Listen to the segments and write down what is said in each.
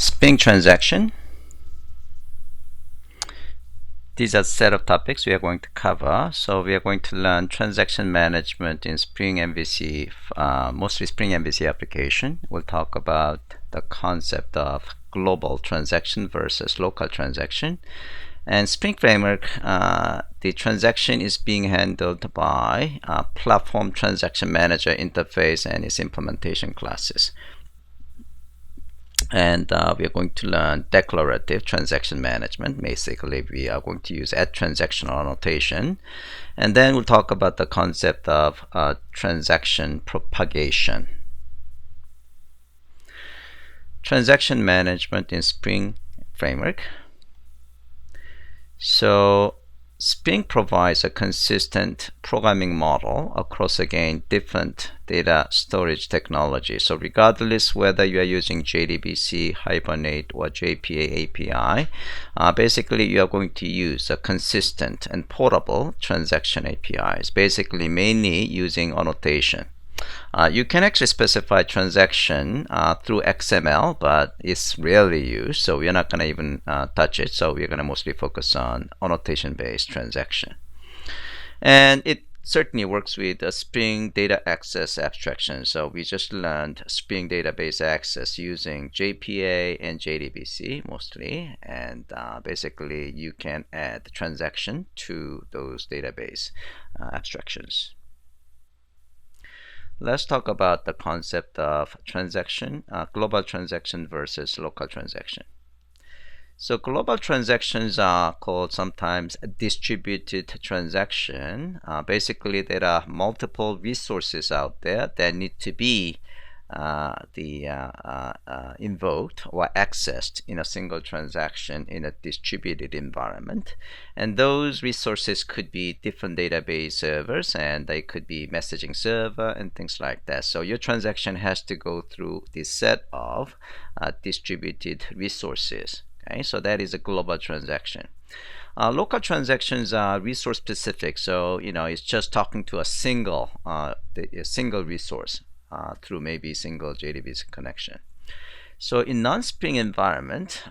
Spring transaction. These are a set of topics we are going to cover. So we are going to learn transaction management in Spring MVC, mostly Spring MVC application. We'll talk about the concept of global transaction versus local transaction. And Spring Framework, the transaction is being handled by Platform Transaction Manager interface and its implementation classes. And we are going to learn declarative transaction management. Basically, we are going to use transactional annotation. And then we'll talk about the concept of transaction propagation. Transaction management in Spring Framework. So Spring provides a consistent programming model across, again, different data storage technologies. So regardless whether you are using JDBC, Hibernate, or JPA API, basically you are going to use a consistent and portable transaction APIs, basically mainly using annotation. You can actually specify transaction through XML, but it's rarely used, so we're not going to even touch it. So we're going to mostly focus on annotation-based transaction. And it certainly works with Spring Data Access abstraction. So we just learned Spring Database Access using JPA and JDBC mostly. And basically, you can add transaction to those database abstractions. Let's talk about the concept of transaction, global transaction versus local transaction. So global transactions are called sometimes a distributed transaction. Basically, there are multiple resources out there that need to be invoked or accessed in a single transaction in a distributed environment. And those resources could be different database servers, and they could be messaging server and things like that. So your transaction has to go through this set of distributed resources. Okay, so that is a global transaction. Local transactions are resource specific, so it's just talking to a single resource through maybe single JDBC connection. So in non-Spring environment,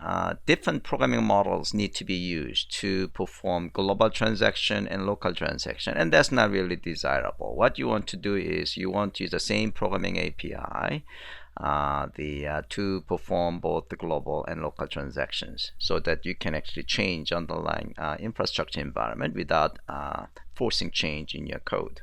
different programming models need to be used to perform global transaction and local transaction, and that's not really desirable. What you want to do is you want to use the same programming API to perform both the global and local transactions, so that you can actually change underlying infrastructure environment without forcing change in your code.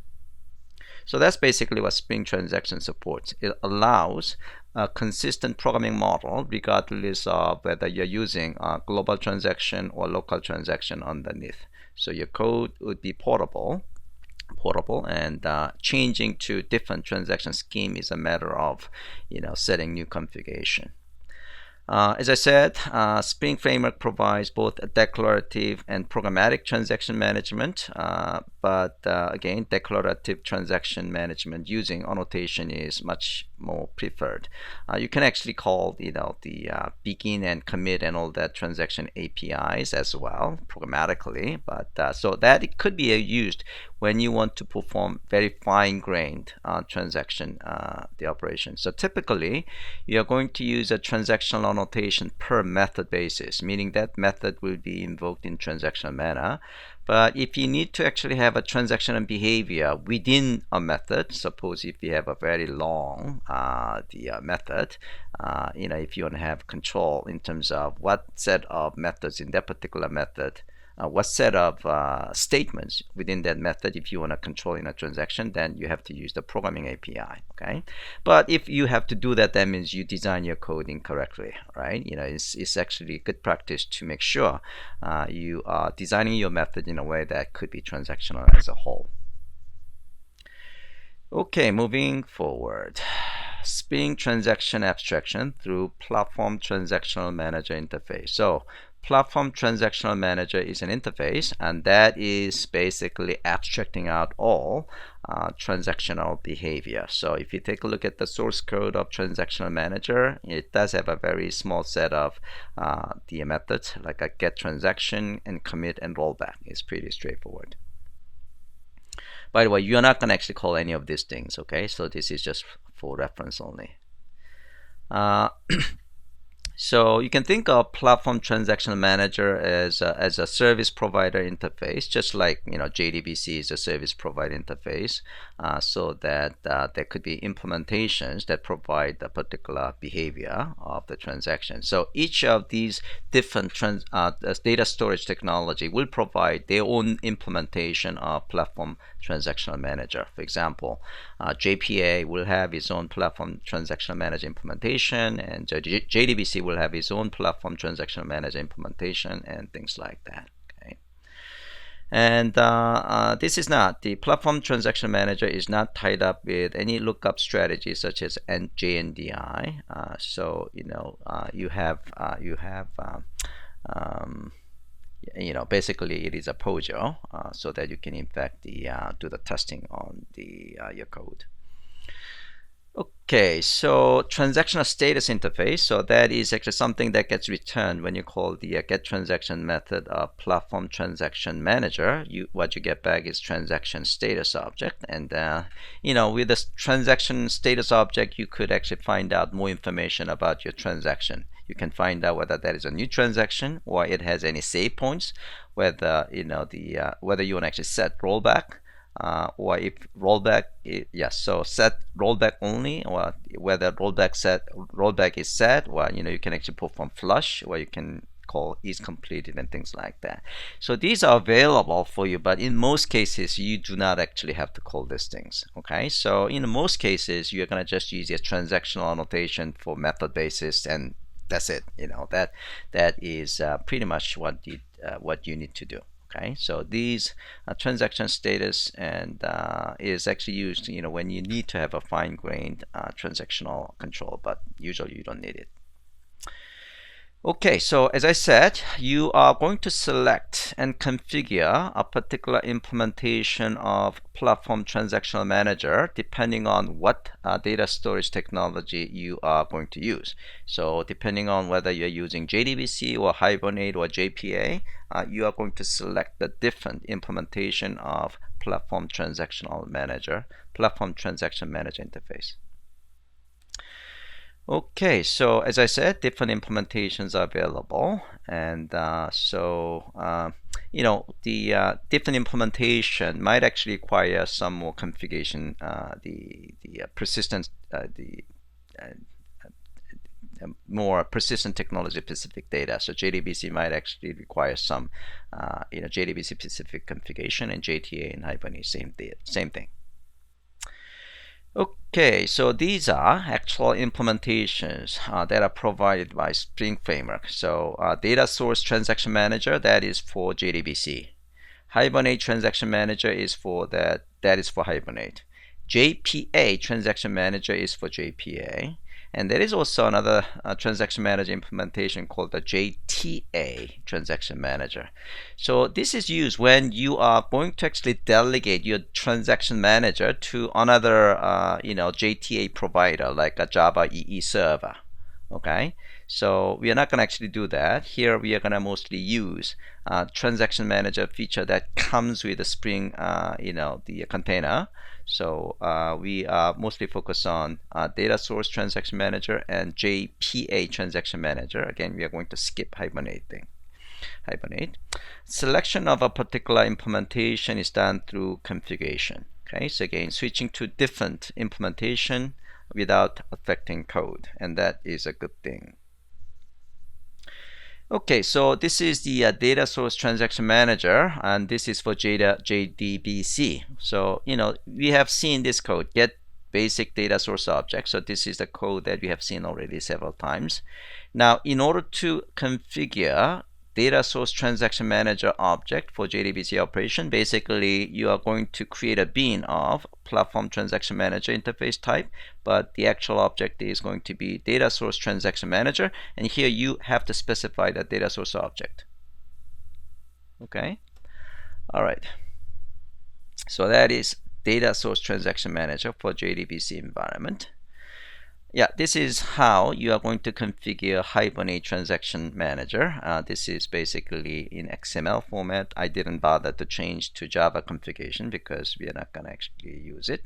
So that's basically what Spring Transaction supports. It allows a consistent programming model regardless of whether you're using a global transaction or local transaction underneath. So your code would be portable, and changing to different transaction scheme is a matter of setting new configuration. As I said, Spring Framework provides both a declarative and programmatic transaction management, but again, declarative transaction management using annotation is much more preferred. You can actually call the begin and commit and all that transaction APIs as well programmatically, but so that it could be used when you want to perform very fine-grained transaction the operation. So typically, you are going to use a transactional annotation per method basis, meaning that method will be invoked in transactional manner. But if you need to actually have a transactional behavior within a method, suppose if you have a very long method, if you want to have control in terms of what set of methods in that particular method, what set of statements within that method, if you want to control in a transaction, then you have to use the programming API. Okay, but if you have to do that, that means you design your code incorrectly, right? It's actually good practice to make sure you are designing your method in a way that could be transactional as a whole. Okay, moving forward. Spring transaction abstraction through Platform Transactional Manager interface. So Platform Transactional Manager is an interface, and that is basically abstracting out all transactional behavior. So if you take a look at the source code of Transactional Manager, it does have a very small set of the methods, like a get transaction and commit and rollback. It's pretty straightforward. By the way, you're not going to actually call any of these things, okay? So this is just for reference only. So you can think of Platform Transaction Manager as a service provider interface, just like JDBC is a service provider interface, so that there could be implementations that provide a particular behavior of the transaction. So each of these different data storage technology will provide their own implementation of Platform Transactional Manager. For example, JPA will have its own Platform Transactional Manager implementation, and JDBC will have its own Platform Transactional Manager implementation, and things like that. Okay, and this is not the Platform Transaction Manager is not tied up with any lookup strategy such as JNDI. So you have basically it is a POJO, so that you can in fact do the testing on your code. Okay, so transactional status interface. So that is actually something that gets returned when you call the get transaction method of Platform Transaction Manager. What you get back is transaction status object, and with the transaction status object, you could actually find out more information about your transaction. You can find out whether that is a new transaction or it has any save points, whether whether you want to actually set rollback. Or if rollback, so set rollback only, or whether rollback is set, or you can actually perform flush, or you can call is completed and things like that. So these are available for you, but in most cases you do not actually have to call these things. Okay, so in most cases you're gonna just use your transactional annotation for method basis, and that's it. That is pretty much what you need to do. Okay, so these transaction status and is actually used when you need to have a fine-grained transactional control, but usually you don't need it. Okay, so as I said, you are going to select and configure a particular implementation of Platform Transactional Manager depending on what data storage technology you are going to use. So depending on whether you're using JDBC or Hibernate or JPA, you are going to select the different implementation of Platform Transactional Manager, Platform Transaction Manager interface. Okay, so as I said, different implementations are available, and the different implementation might actually require some more configuration, more persistent technology specific data. So JDBC might actually require some JDBC specific configuration, and JTA and Hibernate same thing. Okay, so these are actual implementations that are provided by Spring Framework. So Data Source Transaction Manager, that is for JDBC. Hibernate Transaction Manager is for that is for Hibernate. JPA Transaction Manager is for JPA. And there is also another transaction manager implementation called the JTA transaction manager. So this is used when you are going to actually delegate your transaction manager to another JTA provider like a Java EE server. Okay, so we are not going to actually do that. Here we are going to mostly use transaction manager feature that comes with the Spring the container. So we are mostly focused on Data Source Transaction Manager and JPA Transaction Manager. Again, we are going to skip Hibernate. Selection of a particular implementation is done through configuration. Okay, so again, switching to different implementation without affecting code, and that is a good thing. Okay, so this is the Data Source Transaction Manager, and this is for JDBC. So we have seen this code, get basic data source object. So this is the code that we have seen already several times. Now, in order to configure Data Source Transaction Manager object for JDBC operation, basically you are going to create a bean of Platform Transaction Manager interface type, but the actual object is going to be Data Source Transaction Manager, and here you have to specify the data source object. Okay, all right, so that is Data Source Transaction Manager for JDBC environment. Yeah, this is how you are going to configure Hibernate Transaction Manager. This is basically in XML format. I didn't bother to change to Java configuration because we are not going to actually use it.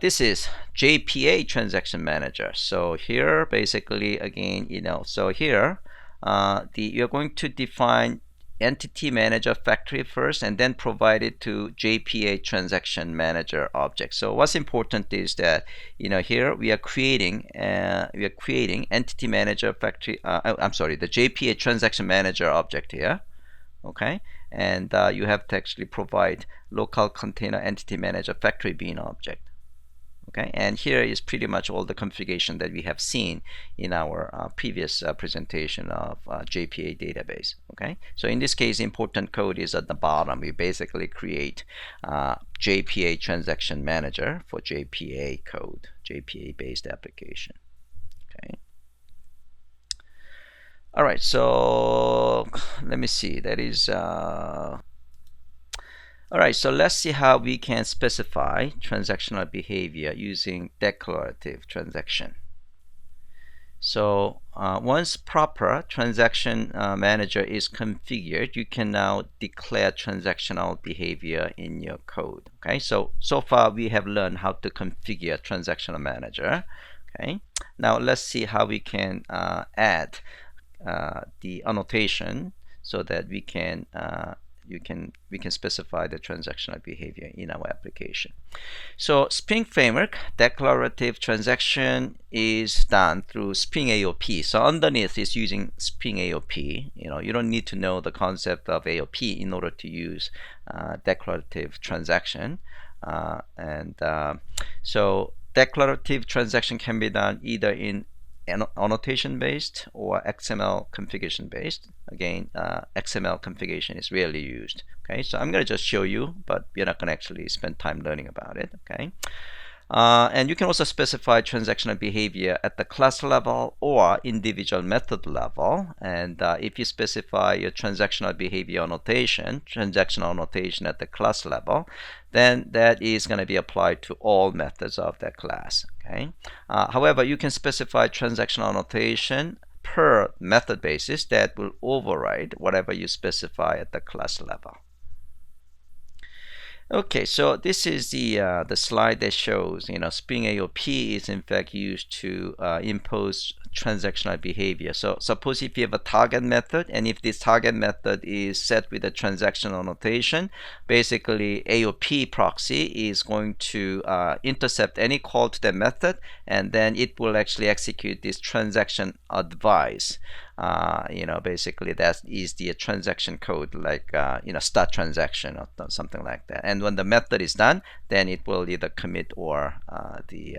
this is JPA Transaction Manager. So here, basically, again, so here, you're going to define Entity Manager Factory first, and then provide it to JPA Transaction Manager object. So what's important is that here we are creating Entity Manager Factory. I'm sorry, the JPA Transaction Manager object here. Okay, and you have to actually provide local container Entity Manager Factory bean object. Okay, and here is pretty much all the configuration that we have seen in our previous presentation of JPA database. Okay, so in this case, important code is at the bottom. We basically create JPA Transaction Manager for JPA code, JPA based application. Okay. All right, so let me see. That is all right, so let's see how we can specify transactional behavior using declarative transaction. So once proper transaction manager is configured, you can now declare transactional behavior in your code. Okay, so far we have learned how to configure transactional manager. Okay, now let's see how we can add the annotation so that we can specify the transactional behavior in our application. So Spring Framework declarative transaction is done through Spring AOP. So underneath is using Spring AOP. You don't need to know the concept of AOP in order to use declarative transaction. So declarative transaction can be done either in annotation based or XML configuration based. Again, XML configuration is rarely used. Okay, so I'm going to just show you, but we're not going to actually spend time learning about it. Okay, and you can also specify transactional behavior at the class level or individual method level. And if you specify your transactional behavior annotation, transactional annotation at the class level, then that is going to be applied to all methods of that class. Okay. However, you can specify transactional annotation per method basis that will override whatever you specify at the class level. Okay, so this is the slide that shows Spring AOP is in fact used to impose transactional behavior. So suppose if you have a target method, and if this target method is set with a transactional annotation, basically AOP proxy is going to intercept any call to the method, and then it will actually execute this transaction advice. Basically that is the transaction code, like start transaction or something like that. And when the method is done, then it will either commit or the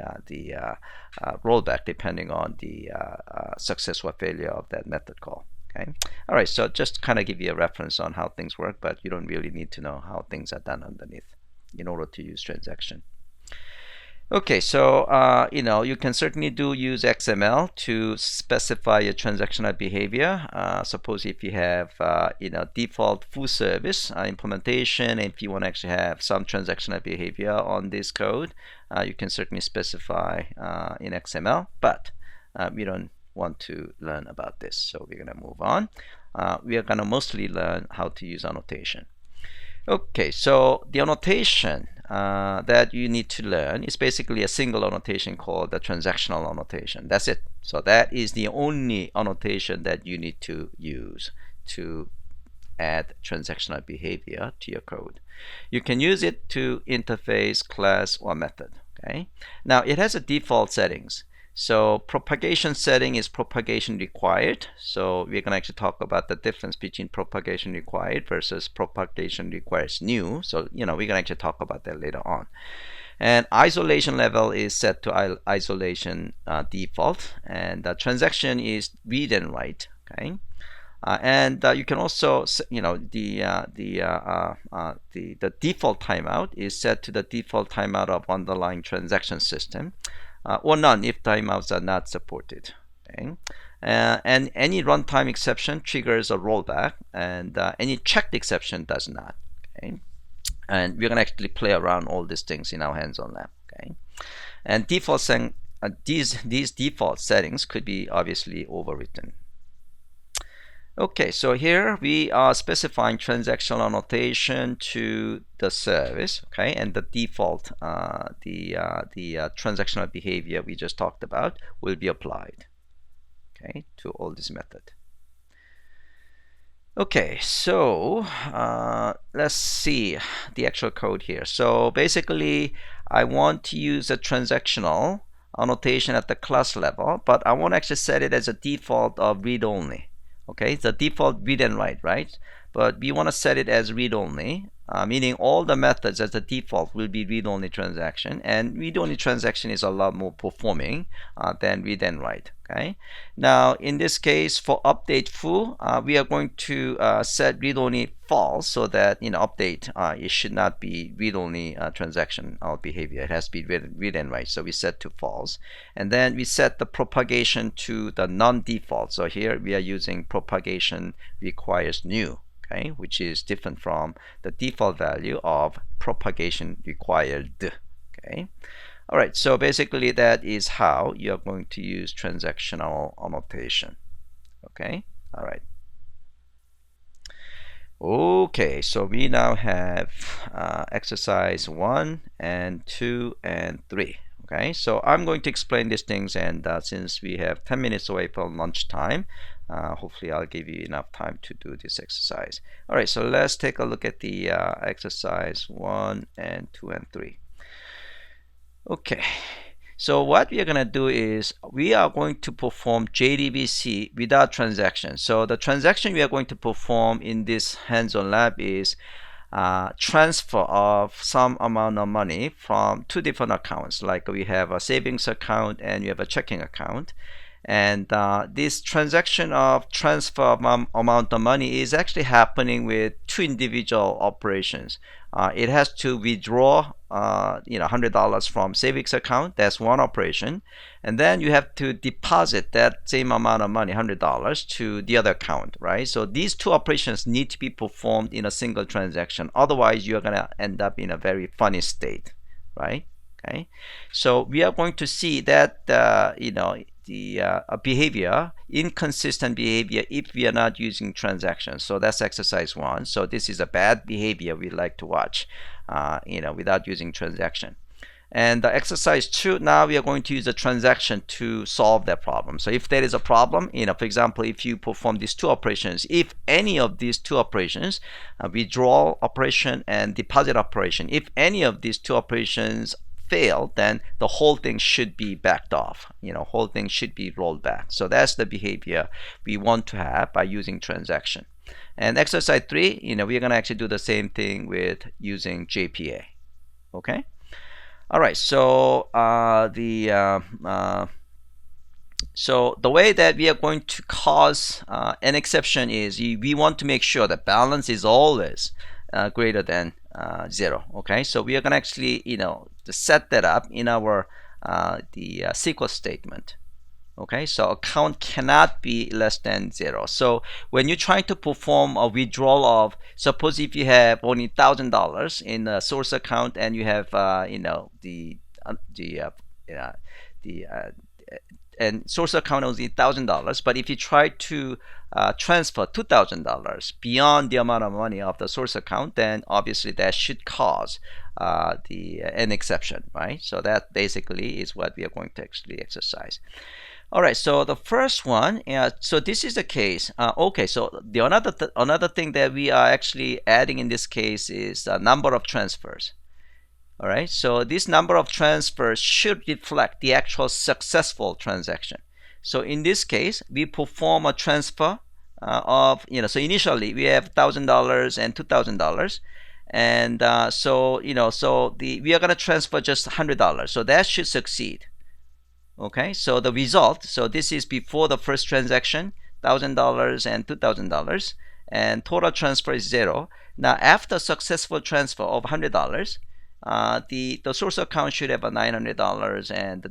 rollback, depending on the success or failure of that method call. Okay. All right. So just kind of give you a reference on how things work, but you don't really need to know how things are done underneath in order to use transaction. Okay, so you can certainly use XML to specify your transactional behavior. Suppose if you have default full service implementation, and if you want to actually have some transactional behavior on this code, you can certainly specify in XML. But we don't want to learn about this, so we're going to move on. We are going to mostly learn how to use annotation. Okay, so the annotation that you need to learn is basically a single annotation called the transactional annotation. That's it. So that is the only annotation that you need to use to add transactional behavior to your code. You can use it to interface class or method. Okay. Now it has a default settings. So propagation setting is propagation required. So we're going to actually talk about the difference between propagation required versus propagation requires new. So we're going to actually talk about that later on. And isolation level is set to isolation default, and the transaction is read and write. Okay. And you can also, the default timeout is set to the default timeout of underlying transaction system. Or none if timeouts are not supported. Okay? And any runtime exception triggers a rollback, and any checked exception does not. Okay? And we're going to actually play around all these things in our hands-on lab. Okay? And these default settings could be obviously overwritten. Okay, so here we are specifying transactional annotation to the service, okay, and the default, transactional behavior we just talked about will be applied, okay, to all this method. Okay, so let's see the actual code here. So basically, I want to use a transactional annotation at the class level, but I want to actually set it as a default of read-only. Okay, it's the default read and write, right? But we want to set it as read-only, meaning all the methods as the default will be read-only transaction, and read-only transaction is a lot more performing than read and write. Okay. Now, in this case, for update foo, we are going to set read-only false, so that update it should not be read-only transaction behavior. It has to be read and write. So we set to false, and then we set the propagation to the non-default. So here we are using propagation requires new, okay, which is different from the default value of propagation required. Okay. All right, so basically that is how you're going to use transactional annotation. Okay, all right. Okay, so we now have exercise 1 and 2 and 3. Okay, so I'm going to explain these things, and since we have 10 minutes away from lunchtime, hopefully I'll give you enough time to do this exercise. All right, so let's take a look at the exercise 1 and 2 and 3. Okay, so what we are going to do is we are going to perform JDBC without transaction. So the transaction we are going to perform in this hands-on lab is transfer of some amount of money from two different accounts. Like we have a savings account and we have a checking account. And this transaction of transfer amount of money is actually happening with two individual operations. It has to withdraw $100 from savings account. That's one operation. And then you have to deposit that same amount of money, $100, to the other account, right? So these two operations need to be performed in a single transaction. Otherwise, you're going to end up in a very funny state, right? Okay. So we are going to see that behavior, inconsistent behavior, if we are not using transactions. So that's exercise 1. So this is a bad behavior we like to watch, without using transaction. And exercise 2, now we are going to use a transaction to solve that problem. So if there is a problem, for example, if you perform these two operations, if any of these two operations, withdrawal operation and deposit operation, if any of these two operations fail, then the whole thing should be backed off. Whole thing should be rolled back. So that's the behavior we want to have by using transaction. And exercise 3, we're going to actually do the same thing with using JPA. Okay. All right. So so the way that we are going to cause an exception is we want to make sure that balance is always greater than 0. Okay, so we are going to actually to set that up in our the SQL statement. Okay, so account cannot be less than 0. So when you're trying to perform a withdrawal of, suppose if you have only $1,000 in the source account and you have and source account only $1,000, but if you try to transfer $2,000 beyond the amount of money of the source account, then obviously that should cause an exception, right? So that basically is what we are going to actually exercise. All right, so the first one, so this is the case. Okay, so the another thing that we are actually adding in this case is the number of transfers. All right, so this number of transfers should reflect the actual successful transaction. So in this case, we perform a transfer of, so initially we have $1,000 and $2,000. And we are going to transfer just $100. So that should succeed. Okay, so the result, so this is before the first transaction, $1,000 and $2,000. And total transfer is 0. Now, after successful transfer of $100, the source account should have a $900 and the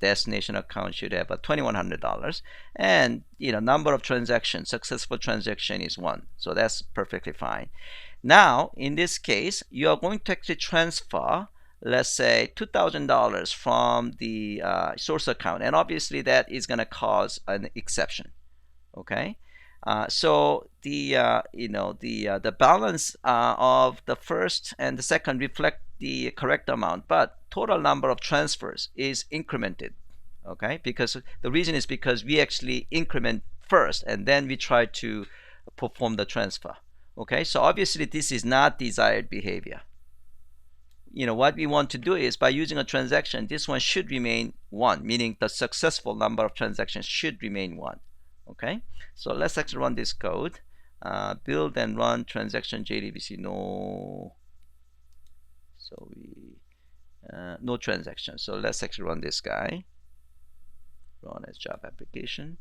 destination account should have a $2,100, and number of transactions, successful transaction is 1. So that's perfectly fine. Now in this case, you are going to actually transfer, let's say, $2,000 from the source account, and obviously that is going to cause an exception. Okay. So the the balance of the first and the second reflect the correct amount, but total number of transfers is incremented. Okay, because the reason is because we actually increment first and then we try to perform the transfer. Okay, so obviously this is not desired behavior. What we want to do is by using a transaction, this one should remain 1, meaning the successful number of transactions should remain 1. Okay, so let's actually run this code. Build and run transaction JDBC no. So we no transaction. So let's actually run this guy. Run as Java application.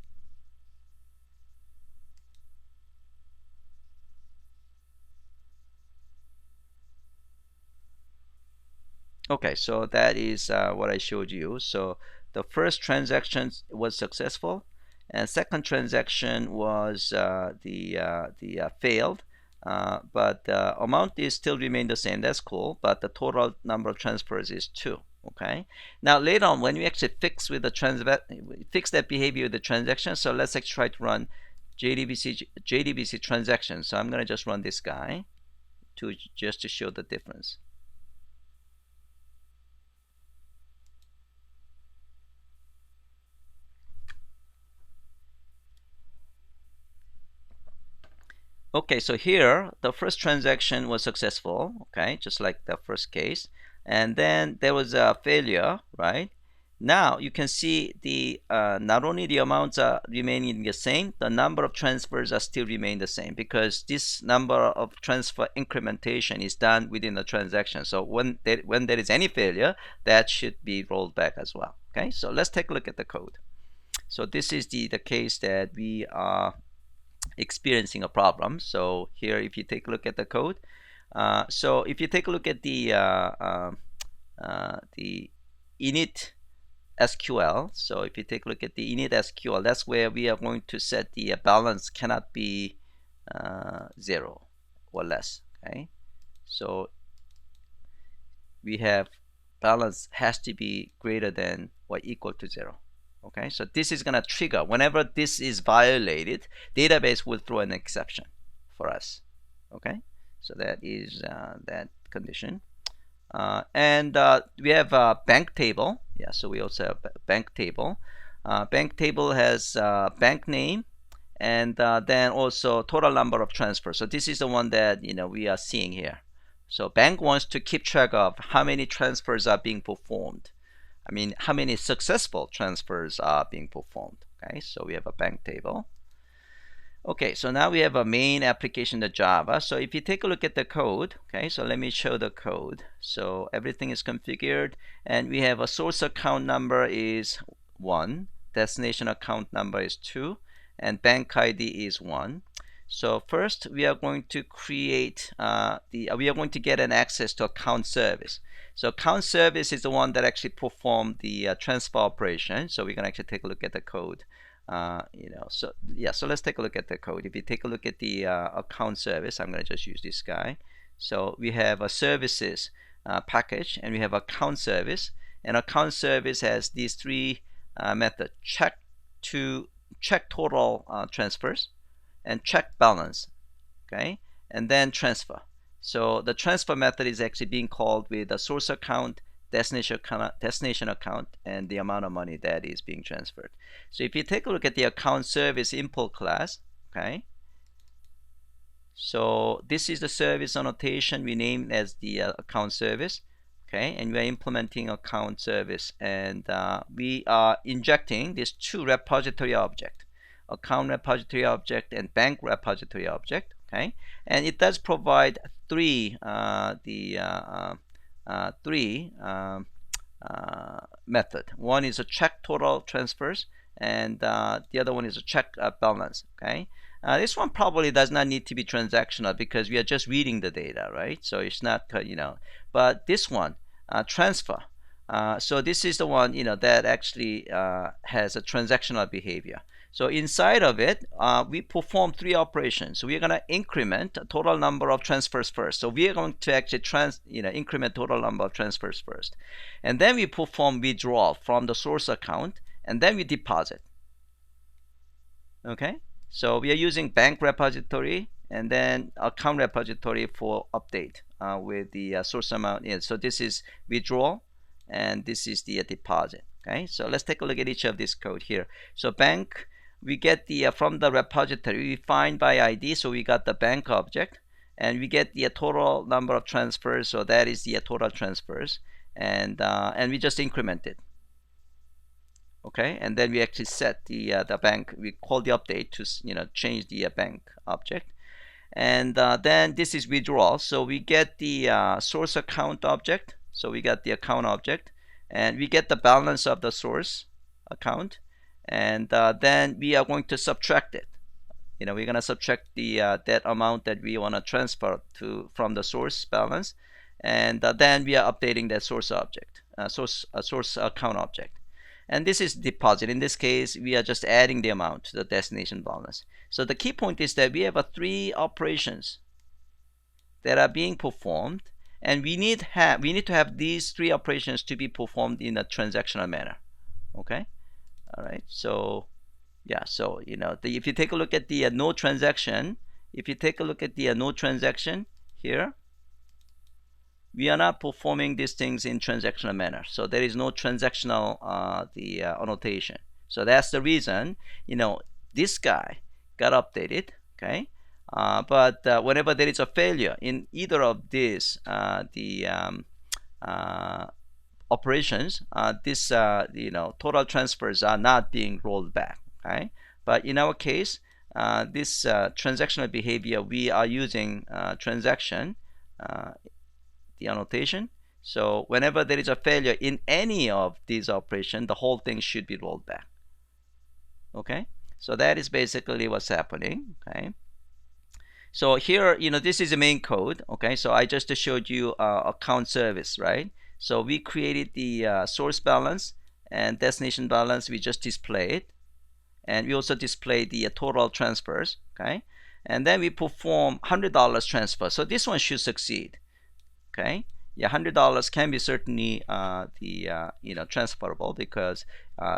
Okay, so that is what I showed you. So the first transaction was successful, and second transaction was failed. But the amount is still remain the same. That's cool. But the total number of transfers is 2. Okay. Now later on, when we actually fix that behavior with the transaction, so let's actually try to run JDBC transaction. So I'm gonna just run this guy just to show the difference. Okay, so here the first transaction was successful, okay, just like the first case, and then there was a failure, right? Now you can see the not only the amounts are remaining the same, the number of transfers are still remain the same because this number of transfer incrementation is done within the transaction. So when there is any failure, that should be rolled back as well. Okay, so let's take a look at the code. So this is the case that we are experiencing a problem. So here, if you take a look at the code, so if you take a look at the init SQL, so if you take a look at the init SQL, that's where we are going to set the balance cannot be 0 or less. Okay, so we have balance has to be greater than or equal to 0. Okay, so this is going to trigger whenever this is violated, database will throw an exception for us. Okay, so that is that condition. And we have a bank table. Yeah, so we also have a bank table. Bank table has bank name and then also total number of transfers. So this is the one that we are seeing here. So bank wants to keep track of how many transfers are being performed. I mean, how many successful transfers are being performed. Okay, so we have a bank table. Okay, so now we have a main application, the Java. So if you take a look at the code, okay, so let me show the code. So everything is configured, and we have a source account number is 1, destination account number is 2, and bank ID is 1. So first, we are going to create we are going to get an access to account service. So account service is the one that actually perform the transfer operation. So we can actually take a look at the code. So yeah, so let's take a look at the code. If you take a look at the account service, I'm going to just use this guy. So we have a services package, and we have account service, and account service has these 3 methods: check total transfers, and check balance, okay, and then transfer. So the transfer method is actually being called with the source account, destination account, and the amount of money that is being transferred. So if you take a look at the account service import class, okay, so this is the service annotation we named as the account service, okay, and we are implementing account service, and we are injecting these 2 repository objects: account repository object and bank repository object. Okay, and it does provide 3 method. One is a check total transfers, and the other one is a check balance. Okay, this one probably does not need to be transactional because we are just reading the data, right? So it's not but this one transfer. So this is the one that actually has a transactional behavior. So inside of it, we perform 3 operations. So we're going to increment total number of transfers first. So we are going to actually increment total number of transfers first, and then we perform withdrawal from the source account, and then we deposit. Okay. So we are using bank repository and then account repository for update with the source amount in. So this is withdrawal and this is the deposit. Okay, so let's take a look at each of this code here. So bank, we get the from the repository, we find by ID, so we got the bank object, and we get the total number of transfers, so that is the total transfers, and we just increment it. Okay, and then we actually set the bank, we call the update to change the bank object, and then this is withdrawal, so we get the source account object, so we got the account object, and we get the balance of the source account, and then we are going to subtract it. We're going to subtract the that amount that we want to transfer to from the source balance, and then we are updating that source object, source account object. And this is deposit. In this case, we are just adding the amount to the destination balance. So the key point is that we have 3 operations that are being performed, and we need to have these 3 operations to be performed in a transactional manner. Okay, all right. So yeah, so if you take a look at the no transaction, here, we are not performing these things in transactional manner, so there is no transactional annotation. So that's the reason this guy got updated. Okay, but whenever there is a failure in either of these operations, this total transfers are not being rolled back. Okay, but in our case, this transactional behavior, we are using transaction, the annotation. So whenever there is a failure in any of these operations, the whole thing should be rolled back. Okay, so that is basically what's happening. Okay, so here, this is the main code. Okay, so I just showed you account service, right? So we created the source balance and destination balance. We just display it, and we also display the total transfers. Okay, and then we perform $100 transfer. So this one should succeed. Okay, yeah, $100 can be certainly transferable, because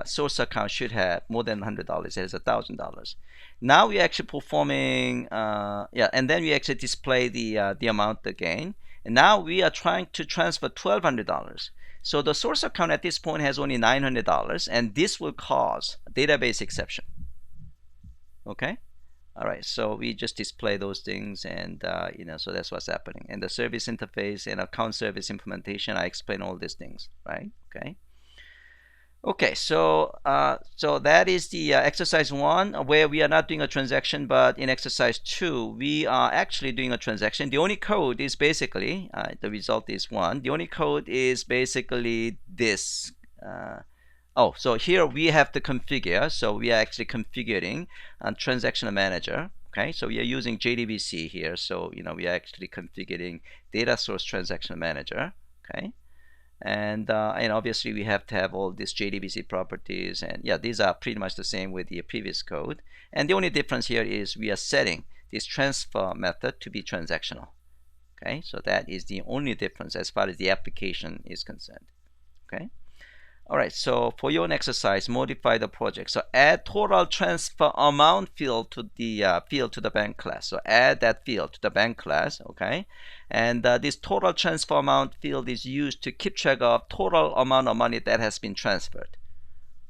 source account should have more than $100. It has $1,000. Now we're actually performing and then we actually display the amount again, and now we are trying to transfer $1,200. So the source account at this point has only $900, and this will cause a database exception. Okay, all right, so we just display those things, and so that's what's happening. And the service interface and account service implementation, I explain all these things, right? Okay, so that is the exercise 1, where we are not doing a transaction, but in exercise 2 we are actually doing a transaction. The only code is basically the result is 1. The only code is basically this. So here we have to configure, so we are actually configuring a transactional manager. Okay, so we are using JDBC here, so we are actually configuring data source transactional manager. Okay, and obviously we have to have all these JDBC properties, and yeah, these are pretty much the same with the previous code, and the only difference here is we are setting this transfer method to be transactional. Okay, so that is the only difference as far as the application is concerned. Okay. All right, so for your own exercise, modify the project. So add total transfer amount field to the bank class. So add that field to the bank class, okay? And this total transfer amount field is used to keep track of total amount of money that has been transferred,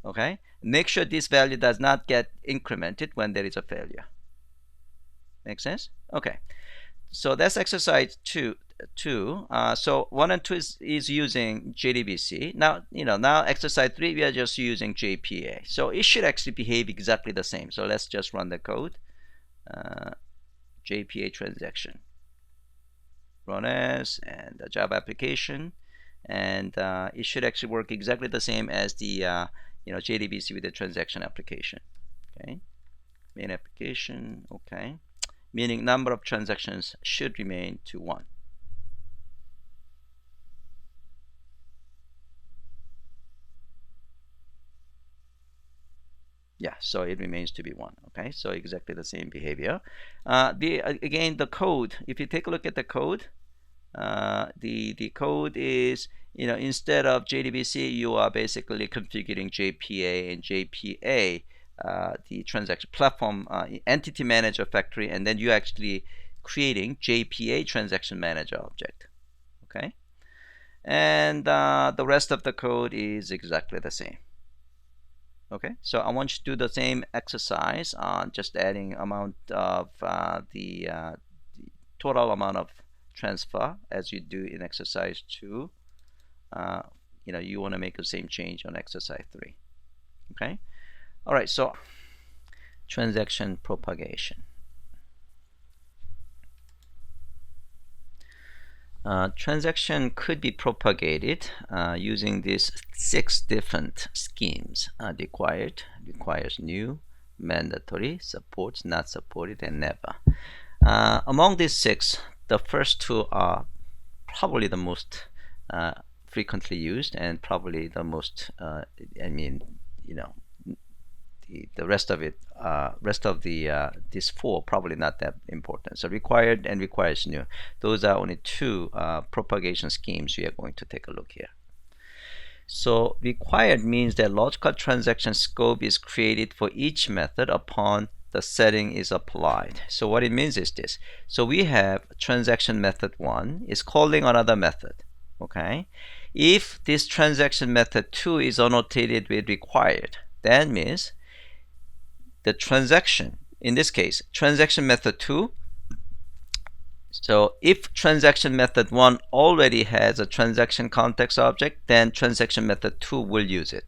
okay? Make sure this value does not get incremented when there is a failure. Make sense? Okay. So that's exercise 2. So 1 and 2 is using JDBC. Now exercise 3 we are just using JPA. So it should actually behave exactly the same. So let's just run the code. JPA transaction, run as, and the Java application, and it should actually work exactly the same as the JDBC with the transaction application. Okay, main application. Okay, meaning number of transactions should remain to 1. Yeah, so it remains to be 1. Okay, so exactly the same behavior. Again, the code, if you take a look at the code, the code is, instead of JDBC, you are basically configuring JPA, and JPA the transaction platform entity manager factory, and then you're actually creating JPA transaction manager object. Okay, and the rest of the code is exactly the same. Okay, so I want you to do the same exercise on just adding amount of the total amount of transfer as you do in exercise 2. You want to make the same change on exercise 3. Okay, all right, so transaction propagation. Transaction could be propagated using these 6 different schemes requires new, mandatory, supports, not supported, and never. Among these 6, the first 2 are probably the most frequently used, and probably the most the rest of it, these 4 probably not that important. So required and requires new, those are only 2 propagation schemes we are going to take a look here. So required means that logical transaction scope is created for each method upon the setting is applied. So what it means is this. So we have transaction method 1 is calling another method. Okay, if this transaction method 2 is annotated with required, that means the transaction, in this case, transaction method 2. So if transaction method 1 already has a transaction context object, then transaction method 2 will use it.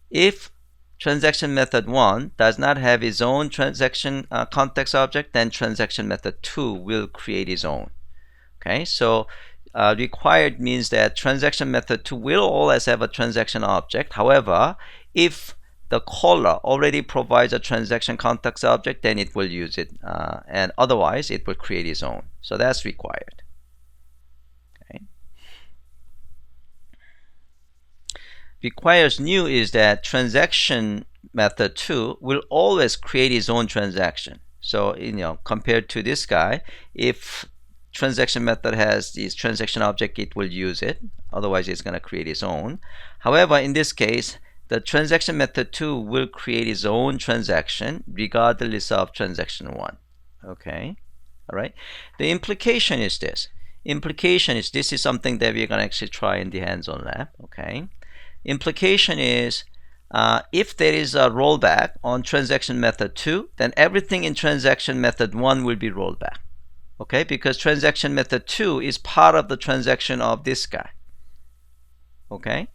If transaction method 1 does not have its own transaction context object, then transaction method 2 will create its own. Okay, so required means that transaction method 2 will always have a transaction object. However, if the caller already provides a transaction context object, then it will use it, and otherwise it will create its own. So that's required. Okay. Requires new is that transaction method 2 will always create its own transaction. So compared to this guy, if transaction method has this transaction object, it will use it, otherwise it's going to create its own. However, in this case, the transaction method 2 will create its own transaction regardless of transaction 1. Okay, all right. The implication is this. This is something that we're going to actually try in the hands-on lab. Okay. Implication is if there is a rollback on transaction method 2, then everything in transaction method 1 will be rolled back. Okay, because transaction method 2 is part of the transaction of this guy. Okay.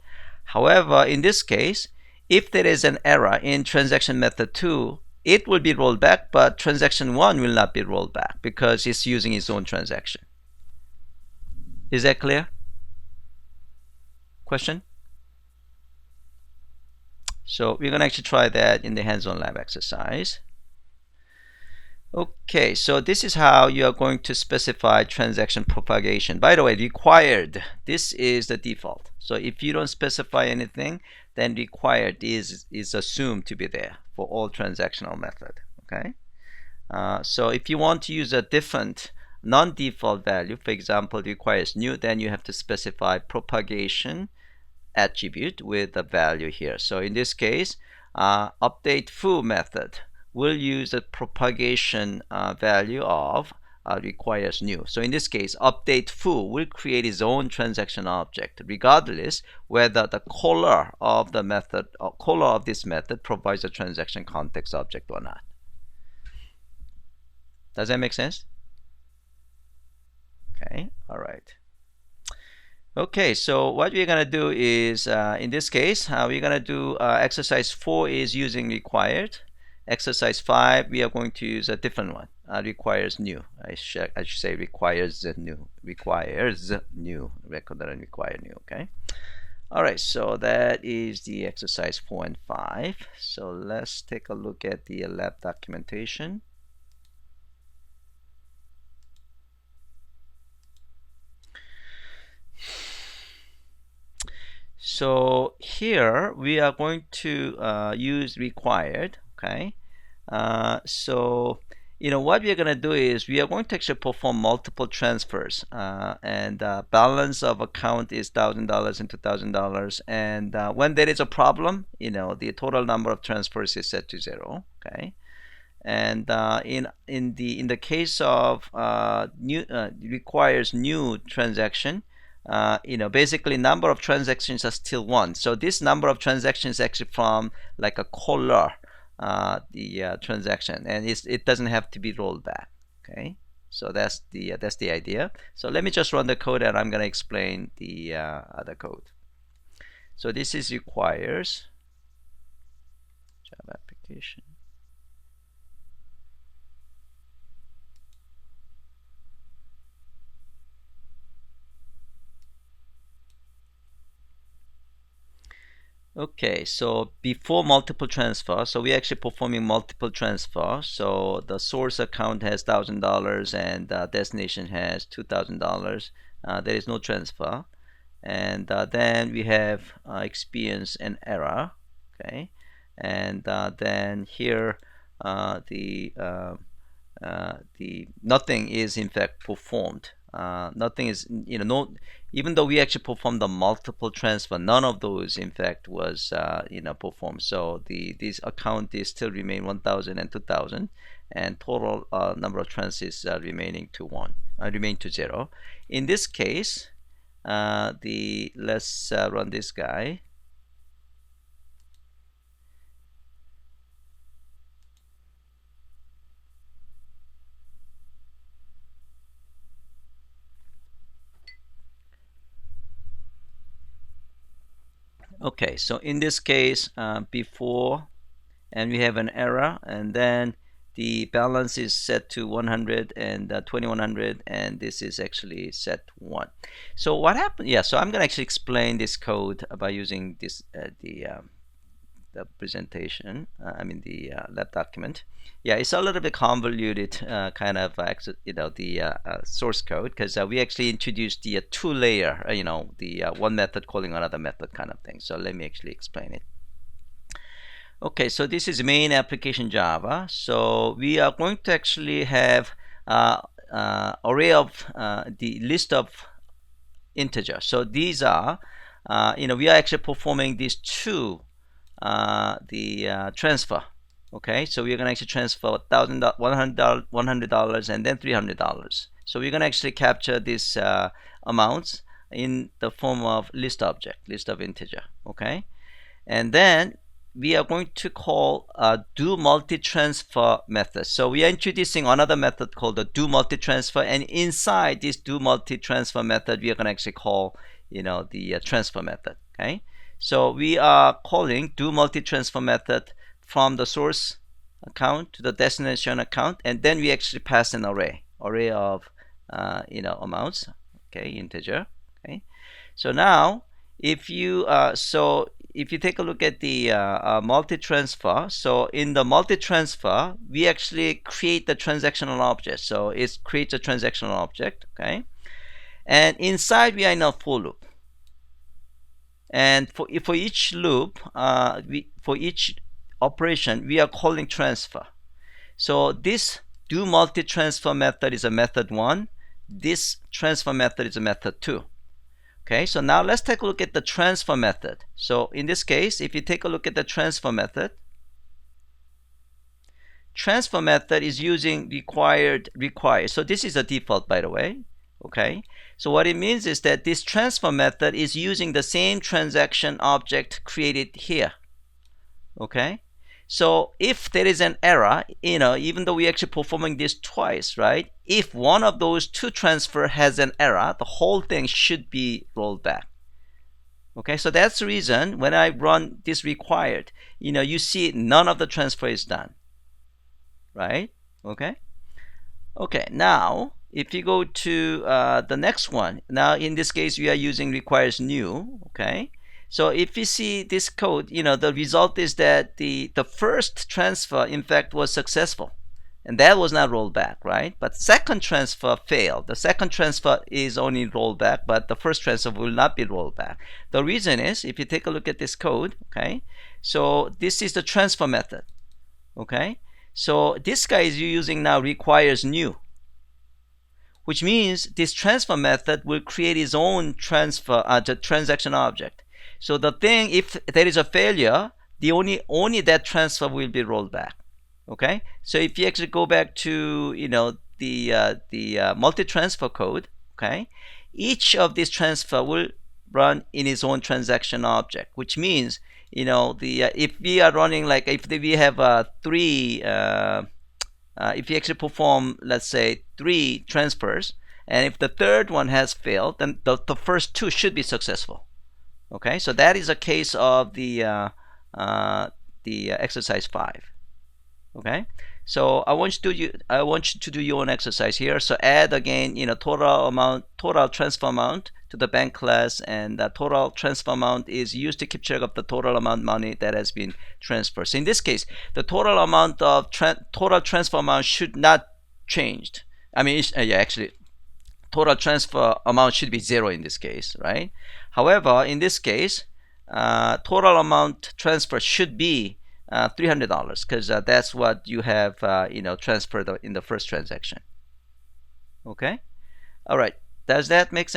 However, in this case, if there is an error in transaction method 2, it will be rolled back, but transaction 1 will not be rolled back because it's using its own transaction. Is that clear? Question? So we're going to actually try that in the hands-on lab exercise. Okay, so this is how you are going to specify transaction propagation. By the way, required, this is the default. So if you don't specify anything, then required is assumed to be there for all transactional method. Okay, so if you want to use a different non-default value, for example, requires new, then you have to specify propagation attribute with the value here. So in this case, update foo method will use the propagation value of requires new. So in this case, update foo will create its own transaction object regardless whether the caller of the method or caller of this method provides a transaction context object or not. Does that make sense? Okay, all right. Okay, so what we're going to do is in this case we're going to do exercise 4 is using required. Exercise 5, we are going to use a different one. Requires new. I should say requires new. Requires new. Rather than require new. Okay. All right. So that is the exercise 4 and 5. So let's take a look at the lab documentation. So here we are going to use required. Okay. So what we are going to do is we are going to actually perform multiple transfers, and balance of account is $1,000 and $2,000, and when there is a problem, the total number of transfers is set to 0. Okay, and in the case of new requires new transaction, basically number of transactions are still 1. So this number of transactions is actually from like a caller, the transaction, and it doesn't have to be rolled back. Okay, so that's the idea. So let me just run the code, and I'm going to explain the other code. So this is requires Java application. Okay, so before multiple transfer, so we're actually performing multiple transfer. So the source account has $1,000 and destination has $2,000. There is no transfer, and then we have experience an error. Okay, and then here the nothing is in fact performed. Nothing is, no, even though we actually performed the multiple transfer, none of those in fact was performed. So this account is still remain 1,000 and 2,000, and total number of transfers remaining to 0. In this case, let's run this guy. Okay, so in this case, before, and we have an error, and then the balance is set to 100 and 2100, and this is actually set 1. So what happened? Yeah, so I'm going to actually explain this code by using this the presentation. The lab document. Yeah, it's a little bit convoluted kind of the source code, because we actually introduced the two-layer, the one method calling another method kind of thing. So let me actually explain it. Okay, so this is main application Java. So we are going to actually have array of the list of integers. So these are, we are actually performing these two transfer. Okay, so we're going to actually transfer $100, $100, and then $300. So we're going to actually capture these amounts in the form of list object, list of integer. Okay, and then we are going to call a do multi-transfer method. So we are introducing another method called the do multi-transfer, and inside this do multi-transfer method, we are going to actually call the transfer method. Okay, so we are calling do multi-transfer method from the source account to the destination account, and then we actually pass an array of amounts. Okay, integer. Okay, so now if you take a look at the multi-transfer, so in the multi-transfer, we actually create the transactional object. So it creates a transactional object. Okay, and inside we are in a for loop. And for each loop, for each operation, we are calling transfer. So this do multi-transfer method is a method 1. This transfer method is a method 2. Okay, so now let's take a look at the transfer method. So in this case, if you take a look at the transfer method is using required. So this is a default, by the way. Okay, so what it means is that this transfer method is using the same transaction object created here. Okay, so if there is an error, even though we're actually performing this twice, right? If one of those two transfer has an error, the whole thing should be rolled back. Okay, so that's the reason when I run this required, you see none of the transfer is done, right? Okay, now if you go to the next one, now in this case we are using requires new. Okay, so if you see this code, the result is that the first transfer in fact was successful, and that was not rolled back, right? But second transfer failed. The second transfer is only rolled back, but the first transfer will not be rolled back. The reason is, if you take a look at this code, okay, so this is the transfer method. Okay, So this guy is you're using now requires new, which means this transfer method will create its own transfer the transaction object. So the thing, if there is a failure, the only that transfer will be rolled back. Okay, so if you actually go back to the multi-transfer code, okay, each of these transfer will run in its own transaction object, which means if we are running, like if we have three if you actually perform, let's say, 3 transfers, and if the third one has failed, then the first 2 should be successful. Okay, so that is a case of the exercise 5. Okay, so I want you to do your own exercise here. So add again, total transfer amount to the bank class, and the total transfer amount is used to keep track of the total amount money that has been transferred. So in this case, the total amount of total transfer amount should not changed. I mean, actually, total transfer amount should be 0 in this case, right? However, in this case, total amount transfer should be $300, because that's what you have transferred in the first transaction. Okay, all right, does that make sense?